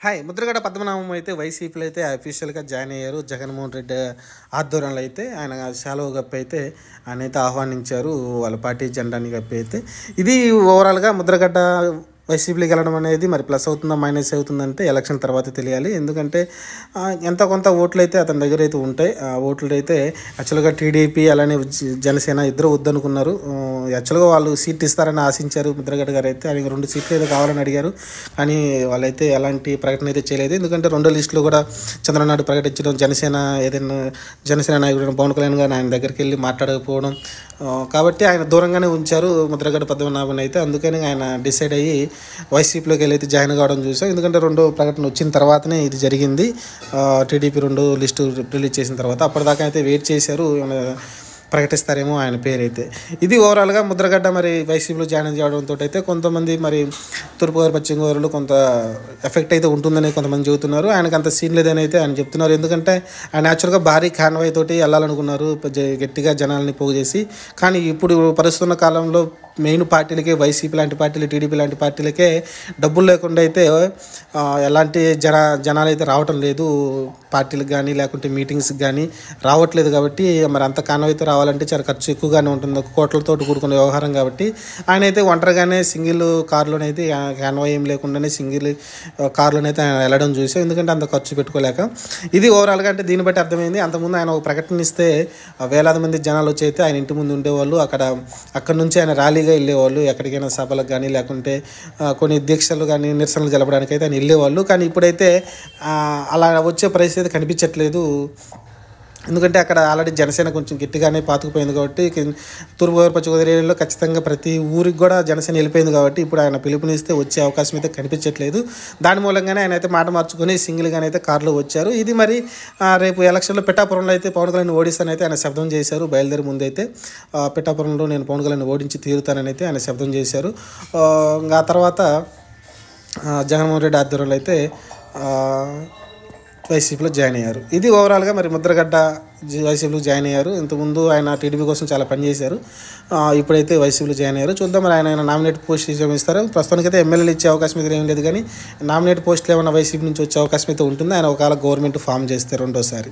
Hi Mudragada Padmanabham అయితే వైసీపీలో అయితే అఫీషియల్గా జాయిన్ అయ్యారు. జగన్మోహన్ రెడ్డి ఆధ్వర్యంలో అయితే ఆయన శాలువ కప్పి అయితే ఆయన అయితే ఆహ్వానించారు. వాళ్ళ పార్టీ జెండాని కప్పి అయితే ఇది ఓవరాల్గా ముద్రగడ్డ వైసీపీకి వెళ్ళడం అనేది మరి ప్లస్ అవుతుందా మైనస్ అవుతుందంటే ఎలక్షన్ తర్వాత తెలియాలి. ఎందుకంటే ఎంత కొంత ఓట్లు అయితే అతని దగ్గర అయితే ఉంటాయి. ఆ ఓట్లు అయితే యాక్చువల్గా టీడీపీ అలానే జనసేన ఇద్దరు వద్దనుకున్నారు. యాక్చువల్గా వాళ్ళు సీట్ ఇస్తారని ఆశించారు. ముద్రగడ్డ గారు అయితే ఆయనకి 2 సీట్లు ఏదో కావాలని అడిగారు. కానీ వాళ్ళైతే ఎలాంటి ప్రకటన అయితే చేయలేదు. ఎందుకంటే 2 లిస్టులు కూడా చంద్రబాబు ప్రకటించడం, జనసేన నాయకుడు పవన్ కళ్యాణ్ గారు ఆయన దగ్గరికి వెళ్ళి మాట్లాడకపోవడం, కాబట్టి ఆయన దూరంగానే ఉంచారు ముద్రగడ పద్మనాభన్ అయితే. అందుకని ఆయన డిసైడ్ అయ్యి వైసీపీలోకి వెళ్ళి జాయిన్ కావడం చూసాం. ఎందుకంటే 2 ప్రకటన వచ్చిన తర్వాతనే ఇది జరిగింది. టీడీపీ 2 లిస్టు రిలీజ్ చేసిన తర్వాత అప్పటిదాకా అయితే వెయిట్ చేశారు, ప్రకటిస్తారేమో ఆయన పేరైతే. ఇది ఓవరాల్గా ముద్రగడ్డ మరి వైసీపీలో జాయిన్ చేయడంతో అయితే కొంతమంది మరి తూర్పుగోదావరి పశ్చిమ గోదావరిలో కొంత ఎఫెక్ట్ అయితే ఉంటుందని కొంతమంది చెబుతున్నారు. ఆయనకు అంత సీన్ లేదని అయితే ఆయన చెప్తున్నారు. ఎందుకంటే ఆయన యాక్చువల్గా భారీ కాన్వాయ్ తోటి వెళ్ళాలనుకున్నారు, గట్టిగా జనాలని పోగు చేసి. కానీ ఇప్పుడు పరిస్థితున్న కాలంలో మెయిన్ పార్టీలకే, వైసీపీ లాంటి పార్టీలు, టీడీపీ లాంటి పార్టీలకే డబ్బులు లేకుండా అయితే ఎలాంటి జనాలు అయితే రావటం లేదు. పార్టీలకు కానీ లేకుంటే మీటింగ్స్కి కానీ రావట్లేదు. కాబట్టి మరి అంత కాన్వాయ్ అయితే రావాలంటే చాలా ఖర్చు ఎక్కువగానే ఉంటుంది, కోట్లతో కూడుకున్న వ్యవహారం. కాబట్టి ఆయన అయితే ఒంటరిగానే సింగిల్ కారులోనైతే కాన్వాయ్ ఏం లేకుండానే సింగిల్ కారులోనైతే ఆయన వెళ్ళడం చూసాం. ఎందుకంటే అంత ఖర్చు పెట్టుకోలేక. ఇది ఓవరాల్గా అంటే దీన్ని బట్టి అర్థమైంది. అంతకుముందు ఆయన ఒక ప్రకటన ఇస్తే వేలాది మంది జనాలు వచ్చి అయితే ఆయన ఇంటి ముందు ఉండేవాళ్ళు. అక్కడ నుంచి ఆయన ర్యాలీగా వెళ్ళేవాళ్ళు, ఎక్కడికైనా సభలకు కానీ లేకుంటే కొన్ని దీక్షలు కానీ నిరసనలు జరపడానికి అయితే ఆయన వెళ్ళేవాళ్ళు. కానీ ఇప్పుడైతే అలా వచ్చే పరిస్థితి కనిపించట్లేదు. ఎందుకంటే అక్కడ ఆల్రెడీ జనసేన కొంచెం గట్టిగానే పాతుకుపోయింది. కాబట్టి తూర్పుగోదావరి పశ్చిమ గోదావరి ఏరియాలో ఖచ్చితంగా ప్రతి ఊరికి కూడా జనసేన వెళ్ళిపోయింది. కాబట్టి ఇప్పుడు ఆయన పిలుపునిస్తే వచ్చే అవకాశం అయితే కనిపించట్లేదు. దాని మూలంగానే ఆయన అయితే మాట మార్చుకొని సింగిల్గానే అయితే కారులో వచ్చారు. ఇది మరి రేపు ఎలక్షన్లో పిఠాపురంలో అయితే పవన్ కళ్యాణ్ ఓడిస్తానని అయితే ఆయన శబ్దం చేశారు. బయలుదేరి ముందైతే పిఠాపురంలో నేను పవన్ కళ్యాణ్ ఓడించి తీరుతానని అయితే ఆయన శబ్దం చేశారు. ఆ తర్వాత జగన్మోహన్ రెడ్డి ఆధ్వర్యంలో అయితే వైసీపీలో జాయిన్ అయ్యారు. ఇది ఓవరాల్గా మరి ముద్రగడ్డ వైసీపీలో జాయిన్ అయ్యారు. ఇంతకుముందు ఆయన టీడీపీ కోసం చాలా పనిచేశారు. ఇప్పుడైతే వైసీపీలో జాయిన్ అయ్యారు. చూద్దాం మరి ఆయన నామినేట్ పోస్ట్ ఇస్తారు. ప్రస్తుతానికైతే ఎమ్మెల్యేలు ఇచ్చే అవకాశం అయితే ఏం లేదు. కానీ నామినేట్ పోస్టులు ఏమైనా వైసీపీ నుంచి వచ్చే అవకాశం అయితే ఉంటుంది. ఆయన ఒకవేళ గవర్నమెంట్ ఫామ్ చేస్తే రెండోసారి.